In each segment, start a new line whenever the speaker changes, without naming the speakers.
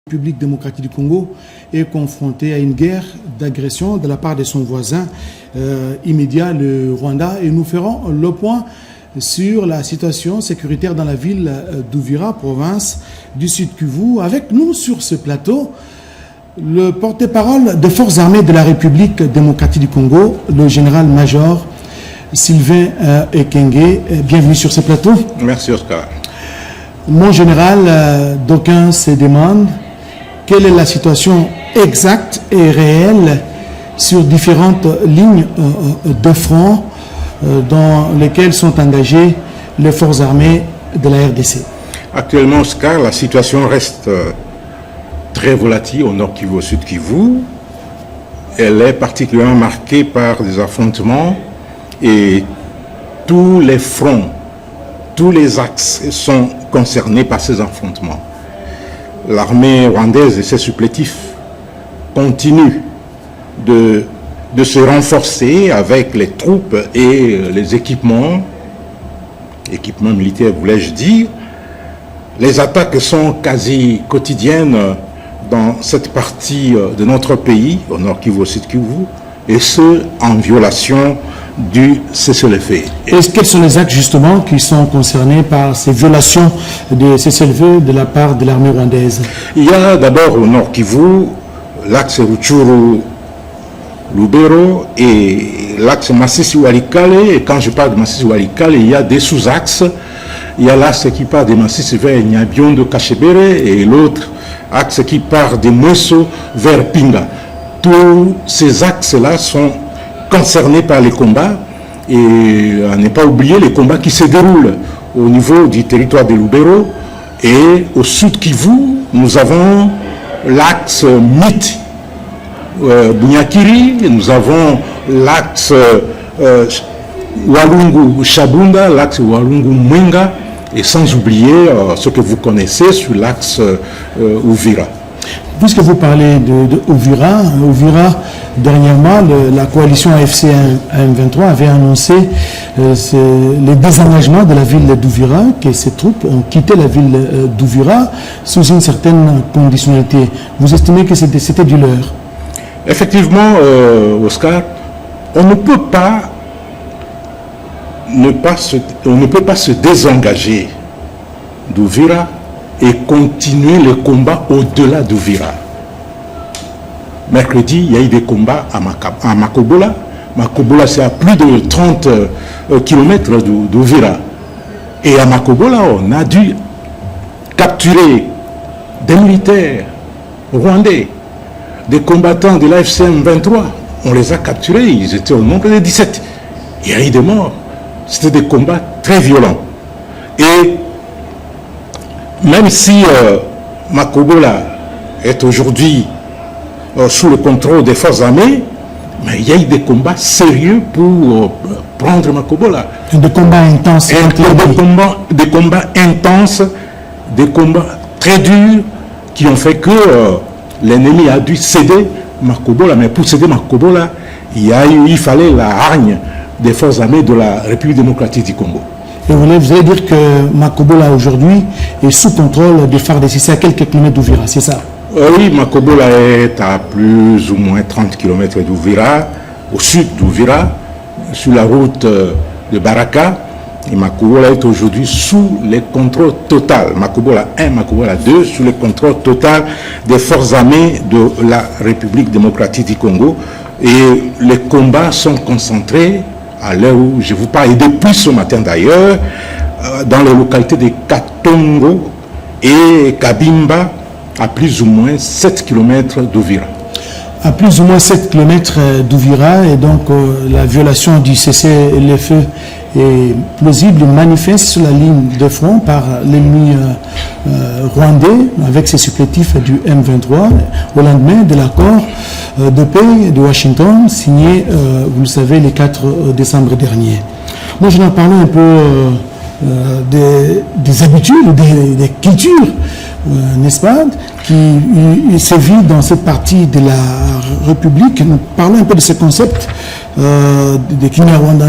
La République démocratique du Congo est confrontée à une guerre d'agression de la part de son voisin immédiat, le Rwanda, et nous ferons le point sur la situation sécuritaire dans la ville d'Uvira, province du Sud Kivu. Avec nous sur ce plateau, le porte-parole des forces armées de la République démocratique du Congo, le général-major Sylvain Ekenge. Bienvenue sur ce plateau.
Merci Oscar.
Mon général, d'aucuns se demandent quelle est la situation exacte et réelle sur différentes lignes de front dans lesquelles sont engagées les forces armées de la RDC.
Actuellement, Oscar, la situation reste très volatile au nord Kivu, au sud Kivu. Elle est particulièrement marquée par des affrontements et tous les fronts, tous les axes sont concernés par ces affrontements. L'armée rwandaise et ses supplétifs continuent de se renforcer avec les troupes et les équipements militaires, voulais-je dire. Les attaques sont quasi quotidiennes dans cette partie de notre pays, au nord Kivu, au sud Kivu, et ce, en violation du cessez-le-feu.
Quels sont les actes justement qui sont concernés par ces violations de cessez-le-feu de la part de l'armée rwandaise?
Il y a d'abord au nord Kivu l'axe Rutshuru-Lubero et l'axe Masisi-Walikale. Et quand je parle de Masisi-Walikale, il y a des sous-axes. Il y a l'axe qui part de Masisi vers Nyabiondo-Kachebere et l'autre axe qui part de Mweso vers Pinga. Tous ces axes-là sont concernés par les combats et à ne pas oublier les combats qui se déroulent au niveau du territoire de Lubero et au sud Kivu. Nous avons l'axe Miti Bunyakiri, nous avons l'axe Walungu-Shabunda, l'axe Walungu-Mwenga et sans oublier ce que vous connaissez sur l'axe Uvira.
Puisque vous parlez de Uvira, dernièrement, la coalition AFC M23 avait annoncé le désengagement de la ville d'Uvira, que ses troupes ont quitté la ville d'Uvira sous une certaine conditionnalité. Vous estimez que c'était du leurre?
Effectivement, Oscar, on ne peut pas se désengager d'Uvira et continuer le combat au-delà d'Uvira. Mercredi, il y a eu des combats à Makobola. Makobola, c'est à plus de 30 km d'Uvira. Et à Makobola, on a dû capturer des militaires rwandais, des combattants de l'AFCM 23. On les a capturés, ils étaient au nombre de 17. Il y a eu des morts. C'était des combats très violents. Et même si Makobola est aujourd'hui sous le contrôle des forces armées, mais il y a eu des combats sérieux pour prendre Makobola.
Des combats intenses.
Des combats intenses, des combats très durs qui ont fait que l'ennemi a dû céder Makobola. Mais pour céder Makobola, il fallait la hargne des forces armées de la République démocratique du Congo.
Et vous allez dire que Makobola aujourd'hui est sous contrôle des FARDC, à quelques kilomètres d'Uvira, c'est ça?
Oui, Makobola est à plus ou moins 30 km d'Uvira, au sud d'Uvira, sur la route de Baraka. Et Makobola est aujourd'hui sous le contrôle total, Makobola 1, Makobola 2, sous le contrôle total des forces armées de la République démocratique du Congo. Et les combats sont concentrés à l'heure où je vous parle, et depuis ce matin d'ailleurs, dans les localités de Katongo et Kabimba, à plus ou moins 7 km d'Uvira.
À plus ou moins 7 km d'Uvira, et donc la violation du cessez-le-feu est plausible, manifeste sur la ligne de front par l'ennemi rwandais avec ses supplétifs du M23 au lendemain de l'accord de paix de Washington signé, vous le savez, le 4 décembre dernier. Moi, je vais en parler un peu des habitudes, des cultures n'est-ce pas, qui sévit dans cette partie de la République. Nous parlons un peu de ce concept de Kinyarwanda,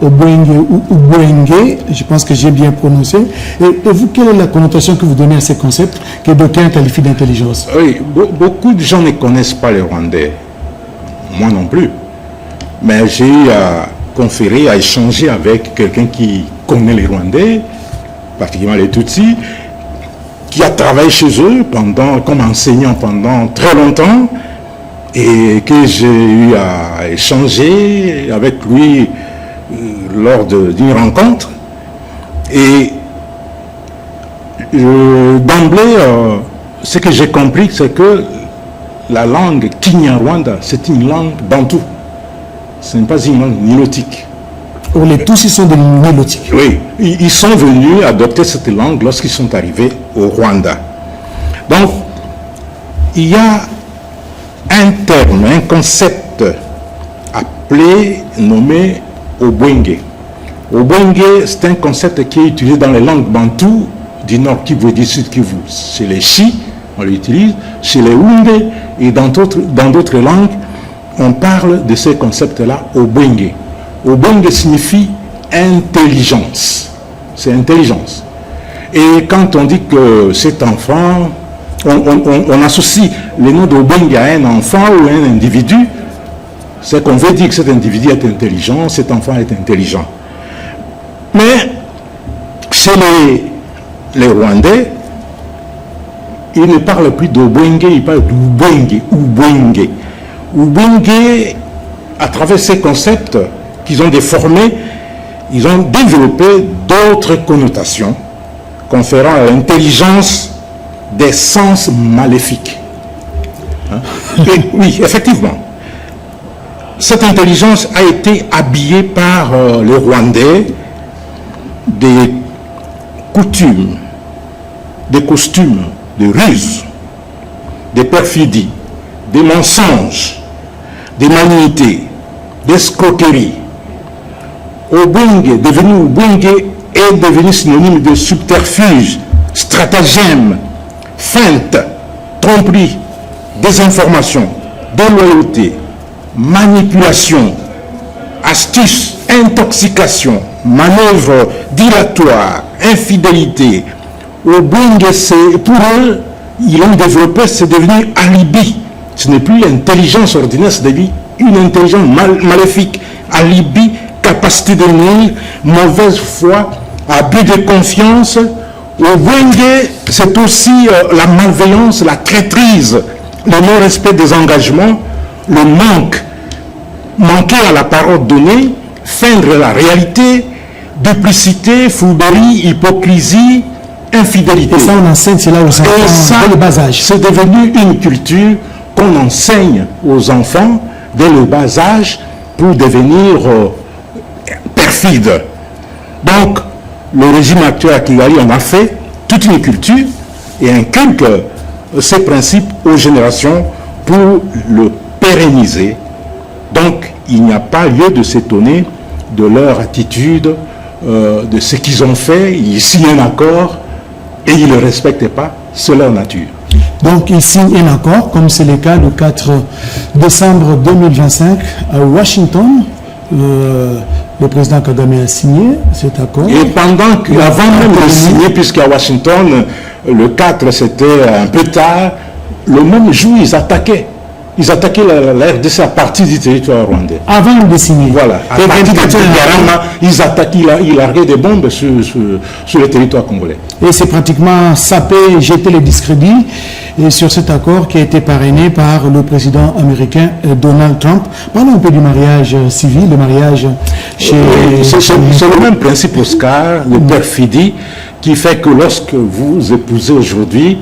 Obwenge ou Ubwenge, je pense que j'ai bien prononcé. Et vous, quelle est la connotation que vous donnez à ces concepts que d'aucuns qualifient d'intelligence?
Oui, beaucoup de gens ne connaissent pas les Rwandais. Moi non plus. Mais j'ai eu à conférer, à échanger avec quelqu'un qui connaît les Rwandais, particulièrement les Tutsis, qui a travaillé chez eux comme enseignant pendant très longtemps, et que j'ai eu à échanger avec lui lors d'une rencontre. Et d'emblée, ce que j'ai compris, c'est que la langue Kinyarwanda, c'est une langue bantoue. Ce n'est pas une langue nilotique.
Or, les Tutsis sont des nilotiques.
Oui, ils sont venus adopter cette langue lorsqu'ils sont arrivés au Rwanda. Donc, il y a un terme, un concept nommé Obwenge. Obwenge, c'est un concept qui est utilisé dans les langues bantoues du Nord Kivu et du Sud Kivu. Chez les Chi, on l'utilise, chez les Wunde et dans d'autres langues, on parle de ce concept-là, Obwenge. Obwenge signifie intelligence. C'est intelligence. Et quand on dit que cet enfant, on associe le nom d'Obwenge à un enfant ou à un individu, c'est qu'on veut dire que cet individu est intelligent, cet enfant est intelligent. Mais chez les Rwandais, ils ne parlent plus d'Obwenge, ils parlent d'Ubwenge. Ubwenge, à travers ces concepts qu'ils ont déformés, ils ont développé d'autres connotations conférant à l'intelligence des sens maléfiques. Oui, effectivement. Cette intelligence a été habillée par les Rwandais des coutumes, des costumes, des ruses, des perfidies, des mensonges, des magnités, des escroqueries. Obwenge, devenu Ubwenge, est devenu synonyme de subterfuge, stratagème, feinte, tromperie, désinformation, déloyauté, manipulation, astuce, intoxication, manœuvre dilatoire, infidélité. Obwenge, pour eux, ils l'ont développé, c'est devenu alibi. Ce n'est plus l'intelligence ordinaire, c'est devenu une intelligence maléfique. Alibi, capacité de nuire, mauvaise foi, abus de confiance. Obwenge, c'est aussi la malveillance, la traîtrise, le non-respect des engagements, le manquer à la parole donnée, feindre la réalité, duplicité, fourberie, hypocrisie, infidélité.
Et ça, on enseigne cela aux enfants dès le bas âge.
C'est devenu une culture qu'on enseigne aux enfants dès le bas âge pour devenir perfides. Donc, le régime actuel à Kigali en a fait toute une culture et inculque ces principes aux générations pour le pérenniser. Donc, il n'y a pas lieu de s'étonner de leur attitude, de ce qu'ils ont fait. Ils signent un accord et ils ne le respectent pas. C'est leur nature.
Donc, ils signent un accord, comme c'est le cas le 4 décembre 2025 à Washington. Le président Kagame a signé cet accord.
Et avant même de signer, puisqu'à Washington, le 4, c'était un peu tard, le même jour, ils attaquaient la RDC à partir du territoire rwandais.
Avant de signer.
Voilà. À partir de Yarama, ils attaquaient, ils larguaient des bombes sur le territoire congolais.
Et c'est pratiquement saper, jeter les discrédits sur cet accord qui a été parrainé par le président américain Donald Trump. Parlons un peu du mariage civil, le mariage chez...
C'est le même principe, Oscar, le perfidie, qui fait que lorsque vous épousez aujourd'hui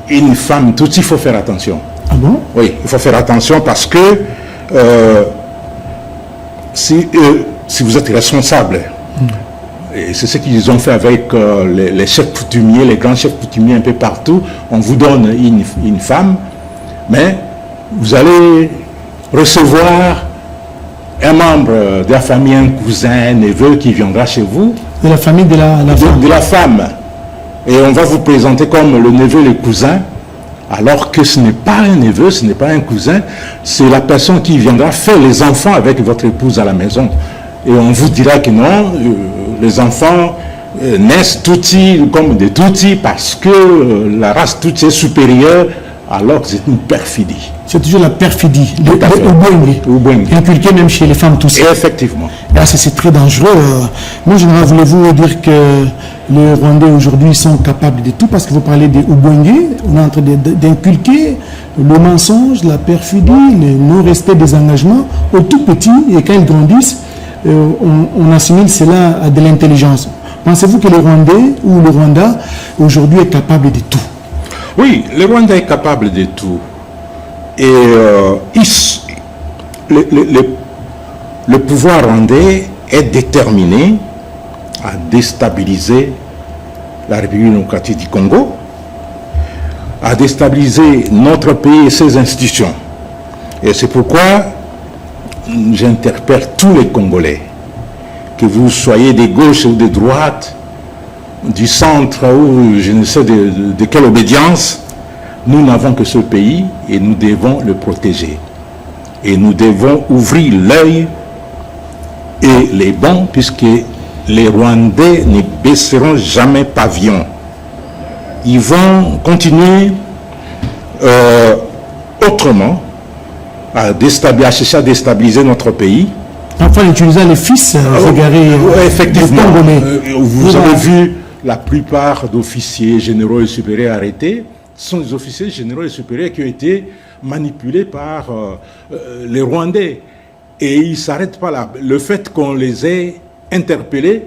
une femme, tout il faut faire attention.
Ah bon?
Oui, il faut faire attention parce que si vous êtes responsable, et c'est ce qu'ils ont fait avec les chefs coutumiers, les grands chefs coutumiers un peu partout, on vous donne une femme, mais vous allez recevoir un membre de la famille, un cousin, un neveu qui viendra chez vous.
De la famille de la femme.
De la femme. Et on va vous présenter comme le neveu, le cousin, alors que ce n'est pas un neveu, ce n'est pas un cousin, c'est la personne qui viendra faire les enfants avec votre épouse à la maison. Et on vous dira que non, les enfants naissent Tutsi comme des Tutsis parce que la race Tutsi est supérieure, alors que c'est une perfidie.
C'est toujours la perfidie,
Ubwengi.
inculquée même chez les femmes Tutsis.
Effectivement.
Là, c'est très dangereux. Moi, voulez-vous dire que les Rwandais aujourd'hui sont capables de tout, parce que vous parlez des Ubwengi, on est en train d'inculquer le mensonge, la perfidie, le non-respect des engagements aux tout petits, et quand ils grandissent, on assimile cela à de l'intelligence. Pensez-vous que les Rwandais ou le Rwanda aujourd'hui est capable de tout?
Oui, le Rwanda est capable de tout. Et le pouvoir rwandais est déterminé à déstabiliser la République démocratique du Congo, à déstabiliser notre pays et ses institutions. Et c'est pourquoi j'interpelle tous les Congolais, que vous soyez de gauche ou de droite, du centre ou je ne sais de quelle obédience, nous n'avons que ce pays et nous devons le protéger. Et nous devons ouvrir l'œil et les bons, puisque les Rwandais ne baisseront jamais pavillon. Ils vont continuer autrement à chercher à déstabiliser notre pays.
Parfois, en utilisant les fils,
effectivement. Vous avez vu la plupart d'officiers généraux et supérieurs arrêtés. Ce sont des officiers généraux et supérieurs qui ont été manipulés par les Rwandais. Et ils ne s'arrêtent pas là. Le fait qu'on les ait interpellés,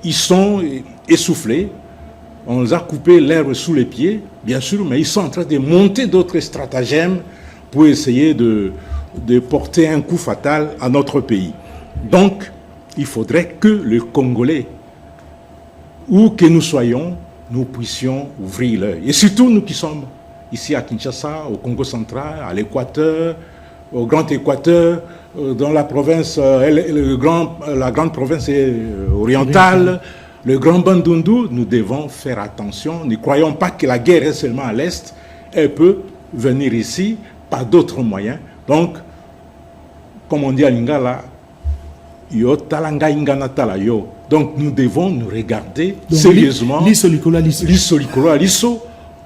ils sont essoufflés. On les a coupé l'herbe sous les pieds, bien sûr, mais ils sont en train de monter d'autres stratagèmes pour essayer de porter un coup fatal à notre pays. Donc, il faudrait que le Congolais, où que nous soyons, nous puissions ouvrir l'œil. Et surtout nous qui sommes ici à Kinshasa, au Congo central, à l'Équateur, au Grand Équateur, dans la province, la grande province orientale, le Grand Bandundu, nous devons faire attention. Ne croyons pas que la guerre est seulement à l'Est. Elle peut venir ici par d'autres moyens. Donc, comme on dit à Lingala, yo talanga ingana tala yo. Donc nous devons nous regarder sérieusement,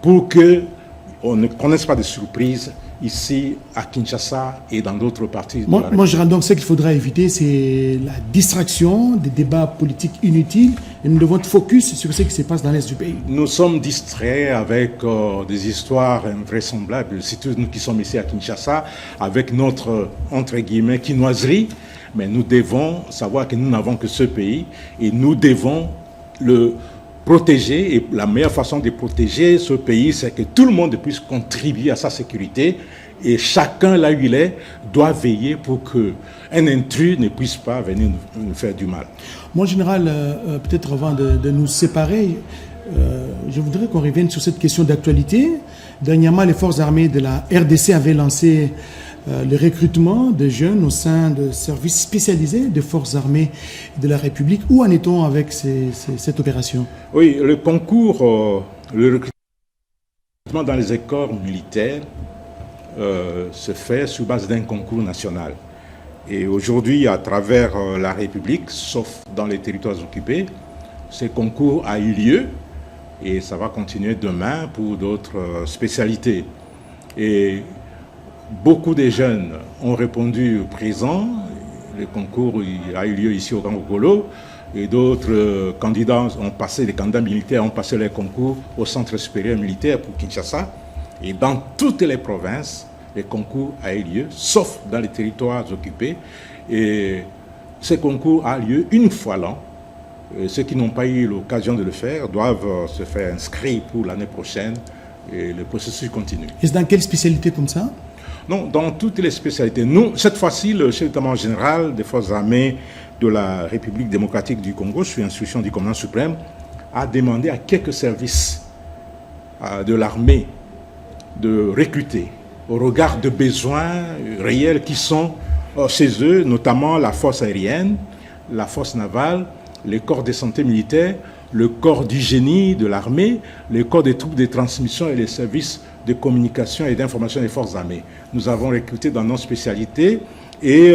pour qu'on ne connaisse pas de surprises ici à Kinshasa et dans d'autres parties.
Moi, je rends donc ce qu'il faudra éviter, c'est la distraction, des débats politiques inutiles, et nous devons être focus sur ce qui se passe dans l'Est du pays.
Nous sommes distraits avec des histoires invraisemblables, surtout nous qui sommes ici à Kinshasa, avec notre, entre guillemets, quinoiserie. Mais nous devons savoir que nous n'avons que ce pays et nous devons le protéger. Et la meilleure façon de protéger ce pays, c'est que tout le monde puisse contribuer à sa sécurité. Et chacun, là où il est, doit veiller pour qu'un intrus ne puisse pas venir nous faire du mal.
Mon général, peut-être avant de nous séparer, je voudrais qu'on revienne sur cette question d'actualité. Dernièrement, les forces armées de la RDC avaient lancé le recrutement de jeunes au sein de services spécialisés des forces armées de la République. Où en est-on avec cette opération?
Oui, le concours, le recrutement dans les écoles militaires se fait sur base d'un concours national. Et aujourd'hui, à travers la République, sauf dans les territoires occupés, ce concours a eu lieu et ça va continuer demain pour d'autres spécialités. Et beaucoup de jeunes ont répondu présent. Le concours a eu lieu ici au Grand Golo. Et d'autres candidats ont passé, les candidats militaires ont passé les concours au Centre supérieur militaire pour Kinshasa. Et dans toutes les provinces, le concours a eu lieu, sauf dans les territoires occupés. Et ce concours a lieu une fois l'an. Ceux qui n'ont pas eu l'occasion de le faire doivent se faire inscrire pour l'année prochaine. Et le processus continue.
Et c'est dans quelle spécialité comme ça?
Non, dans toutes les spécialités. Nous, cette fois-ci, le chef d'état-major général des forces armées de la République démocratique du Congo, sous instruction du commandant suprême, a demandé à quelques services de l'armée de recruter au regard de besoins réels qui sont chez eux, notamment la force aérienne, la force navale, les corps de santé militaire, le corps du génie de l'armée, le corps des troupes de transmission et les services de communication et d'information des forces armées. Nous avons recruté dans nos spécialités et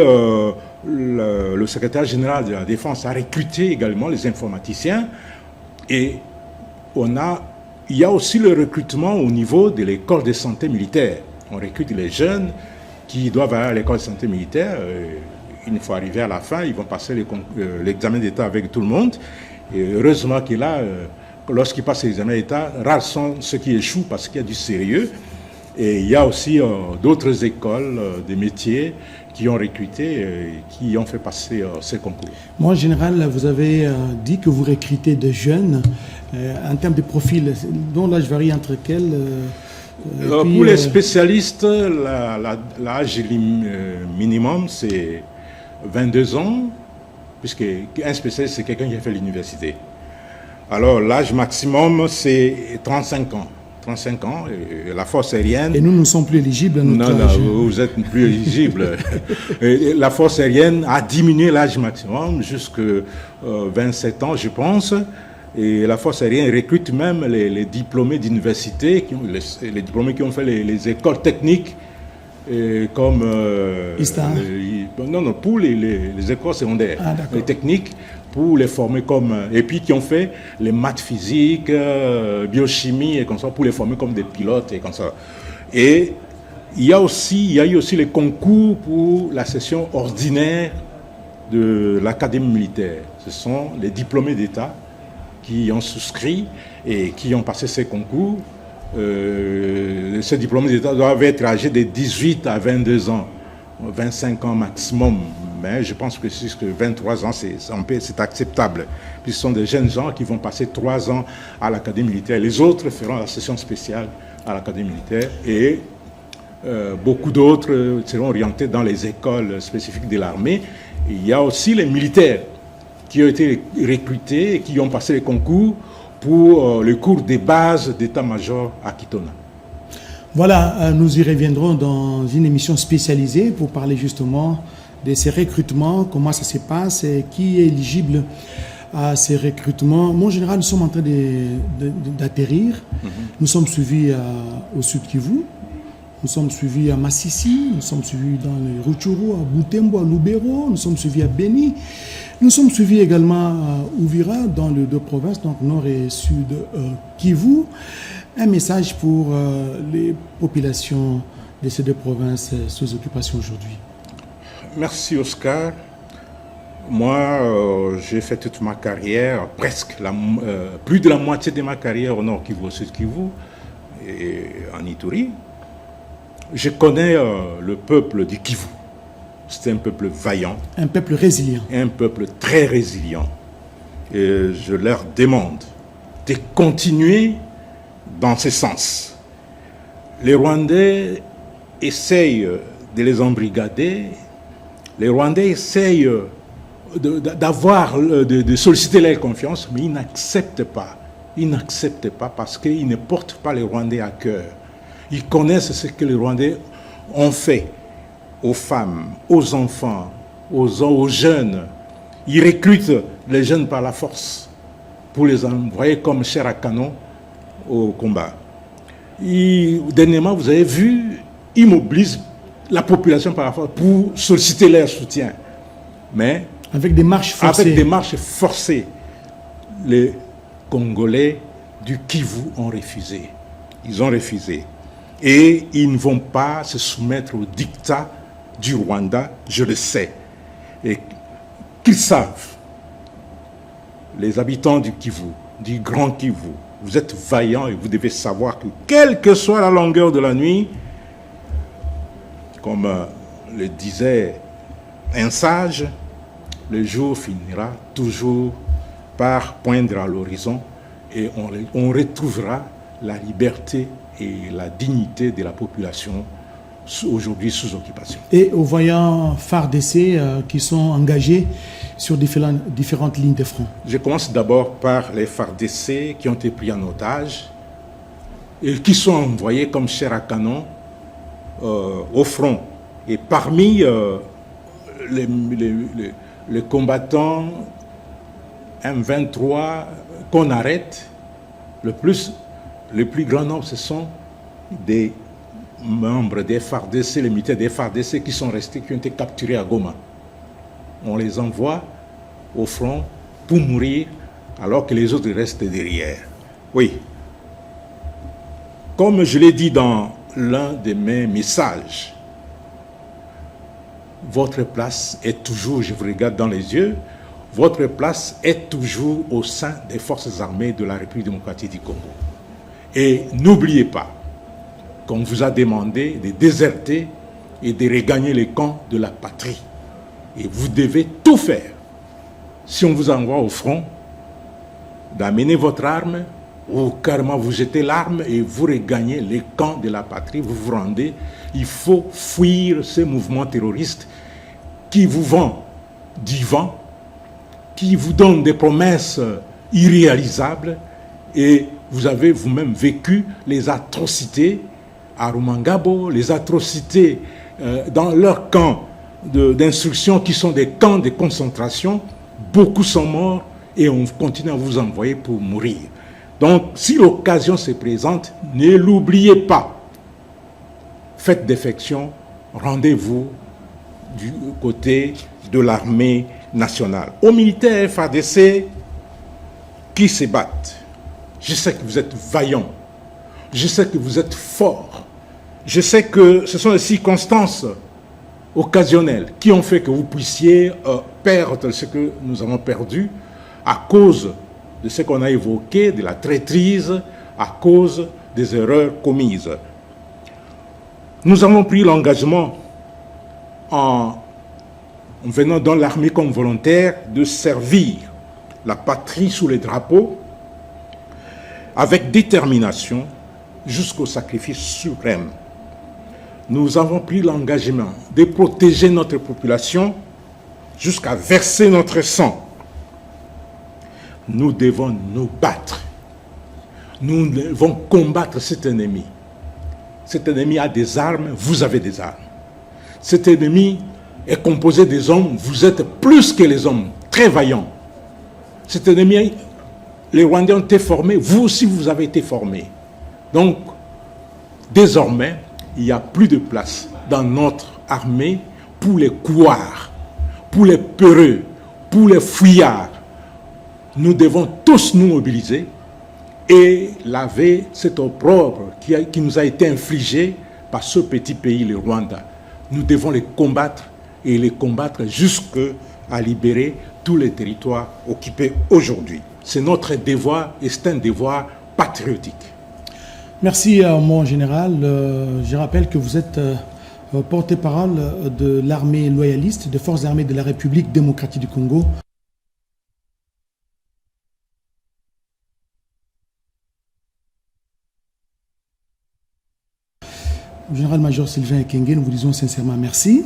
le secrétaire général de la Défense a recruté également les informaticiens et il y a aussi le recrutement au niveau de l'école de santé militaire. On recrute les jeunes qui doivent aller à l'école de santé militaire. Une fois arrivés à la fin, ils vont passer l'examen d'État avec tout le monde. Et heureusement qu'il a, lorsqu'ils passent l'examen d'État, rares sont ceux qui échouent parce qu'il y a du sérieux. Et il y a aussi d'autres écoles des métiers qui ont recruté, qui ont fait passer ces concours.
Moi, en général, vous avez dit que vous recrutez des jeunes en termes de profil, dont l'âge varie entre quels
pour les spécialistes, l'âge minimum, c'est 22 ans, puisque un spécialiste, c'est quelqu'un qui a fait l'université. Alors, l'âge maximum, c'est 35 ans. 35 ans, et la force aérienne...
Et nous ne sommes plus éligibles à notre âge.
Non, vous êtes plus éligible. La force aérienne a diminué l'âge maximum jusqu'à 27 ans, je pense. Et la force aérienne recrute même les diplômés d'université, les diplômés qui ont fait les écoles techniques, comme... pour les écoles secondaires, les techniques, pour les former comme... Et puis qui ont fait les maths physiques, biochimie, et comme ça, pour les former comme des pilotes, et comme ça. Et il y a eu aussi les concours pour la session ordinaire de l'Académie militaire. Ce sont les diplômés d'État qui ont souscrit et qui ont passé ces concours. Ces diplômés d'État doivent être âgés de 18 à 22 ans, 25 ans maximum. Mais je pense que jusqu'à 23 ans, c'est acceptable. Puis ce sont des jeunes gens qui vont passer 3 ans à l'Académie militaire. Les autres feront la session spéciale à l'Académie militaire. Et beaucoup d'autres seront orientés dans les écoles spécifiques de l'armée. Il y a aussi les militaires qui ont été recrutés et qui ont passé les concours pour le cours des bases d'état-major à Kitona.
Voilà, nous y reviendrons dans une émission spécialisée pour parler justement de ces recrutements, comment ça se passe et qui est éligible à ces recrutements. Moi, en général, nous sommes en train d'atterrir. Nous sommes suivis au Sud Kivu, nous sommes suivis à Massissi, nous sommes suivis dans le Rutshuru, à Butembo, à Lubero, nous sommes suivis à Beni. Nous sommes suivis également à Uvira, dans les 2 provinces, donc Nord et Sud Kivu. Un message pour les populations de ces 2 provinces sous occupation aujourd'hui.
Merci Oscar. Moi, j'ai fait toute ma carrière, presque plus de la moitié de ma carrière au Nord Kivu, au Sud Kivu et en Ituri. Je connais le peuple du Kivu. C'est un peuple vaillant.
Un peuple résilient.
Un peuple très résilient. Et je leur demande de continuer dans ce sens. Les Rwandais essayent de les embrigader. Les Rwandais essayent de solliciter leur confiance, mais ils n'acceptent pas. Ils n'acceptent pas parce qu'ils ne portent pas les Rwandais à cœur. Ils connaissent ce que les Rwandais ont fait aux femmes, aux enfants, aux jeunes. Ils recrutent les jeunes par la force pour les envoyer comme chair à canon au combat. Dernièrement, vous avez vu, ils mobilisent la population par la force pour solliciter leur soutien. Mais
avec des marches forcées.
Avec des marches forcées. Les Congolais du Kivu ont refusé. Ils ont refusé. Et ils ne vont pas se soumettre au diktat du Rwanda, je le sais. Et qu'ils savent, les habitants du Kivu, du Grand Kivu, vous êtes vaillants et vous devez savoir que quelle que soit la longueur de la nuit, comme le disait un sage, le jour finira toujours par poindre à l'horizon et on retrouvera la liberté et la dignité de la population aujourd'hui sous occupation.
Et aux voyants FARDC qui sont engagés sur différentes lignes de front.
Je commence d'abord par les FARDC qui ont été pris en otage et qui sont envoyés comme chair à canon au front. Et parmi les combattants M23 qu'on arrête, le plus grand nombre, ce sont des membres des FARDC, les militaires des FARDC qui sont restés, qui ont été capturés à Goma. On les envoie au front pour mourir alors que les autres restent derrière. Oui. Comme je l'ai dit dans l'un de mes messages, votre place est toujours, je vous regarde dans les yeux, votre place est toujours au sein des forces armées de la République démocratique du Congo. Et n'oubliez pas qu'on vous a demandé de déserter et de regagner les camps de la patrie. Et vous devez tout faire. Si on vous envoie au front, d'amener votre arme, ou carrément vous jetez l'arme et vous regagnez les camps de la patrie, vous vous rendez. Il faut fuir ces mouvements terroristes qui vous vendent du vent, qui vous donnent des promesses irréalisables, et vous avez vous-même vécu les atrocités à Rumangabo, les atrocités dans leurs camps d'instruction qui sont des camps de concentration. Beaucoup sont morts et on continue à vous envoyer pour mourir. Donc, si l'occasion se présente, ne l'oubliez pas. Faites défection, rendez-vous du côté de l'armée nationale. Aux militaires FARDC qui se battent, je sais que vous êtes vaillants, je sais que vous êtes forts, je sais que ce sont des circonstances occasionnelles qui ont fait que vous puissiez perdre ce que nous avons perdu à cause de ce qu'on a évoqué, de la traîtrise, à cause des erreurs commises. Nous avons pris l'engagement, en venant dans l'armée comme volontaire, de servir la patrie sous les drapeaux avec détermination jusqu'au sacrifice suprême. Nous avons pris l'engagement de protéger notre population jusqu'à verser notre sang. Nous devons nous battre. Nous devons combattre cet ennemi. Cet ennemi a des armes, vous avez des armes. Cet ennemi est composé des hommes, vous êtes plus que les hommes, très vaillants. Cet ennemi, les Rwandais ont été formés, vous aussi vous avez été formés. Donc, désormais, il n'y a plus de place dans notre armée pour les couards, pour les peureux, pour les fuyards. Nous devons tous nous mobiliser et laver cet opprobre qui nous a été infligé par ce petit pays, le Rwanda. Nous devons les combattre et les combattre jusqu'à libérer tous les territoires occupés aujourd'hui. C'est notre devoir et c'est un devoir patriotique.
Merci, mon général. Je rappelle que vous êtes porte-parole de l'armée loyaliste, des forces armées de la République démocratique du Congo. Général-major Sylvain Ekenge, nous vous disons sincèrement merci.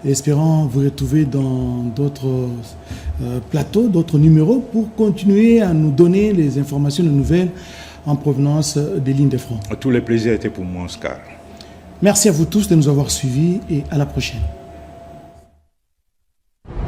Et espérons vous retrouver dans d'autres plateaux, d'autres numéros pour continuer à nous donner les informations, les nouvelles en provenance des lignes de front.
Tout le plaisir était pour moi, Oscar.
Merci à vous tous de nous avoir suivis et à la prochaine.